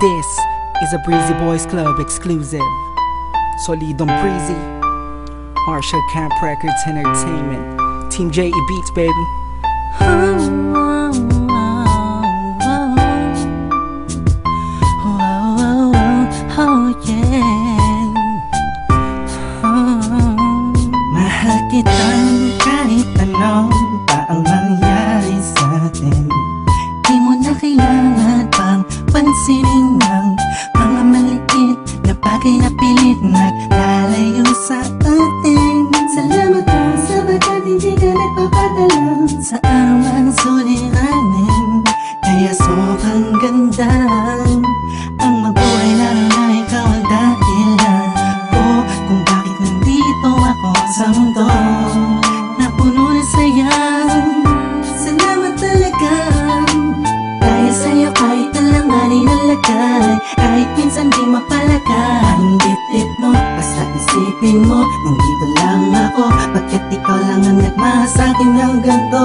This is a Breezy Boys Club exclusive. Solidong Breezy, Marshall Camp Records Entertainment, Team J.E. Beats, baby. Mahal kitang kahit anong pa ang mangyari sa'tin. Di mo na kailangan pang pansinin ng mga maliit na bagay na pilit naglalayo sa atin. Salamat ka sapagkat hindi ka nagpapadala sa araw ang suliranin. Kaya sobrang ganda ang mabuhay na may ikaw ang dahilan ko kung bakit nandito ako sa mundo na puno na saya. Salamat talaga dahil sa'yo kahit alanganin ang lagay, kahit minsan di mapalagay ang dibdib mo, basta isipin mo nandito lang ako, bakit ikaw lang ang nagmahal sa'kin ng ganito.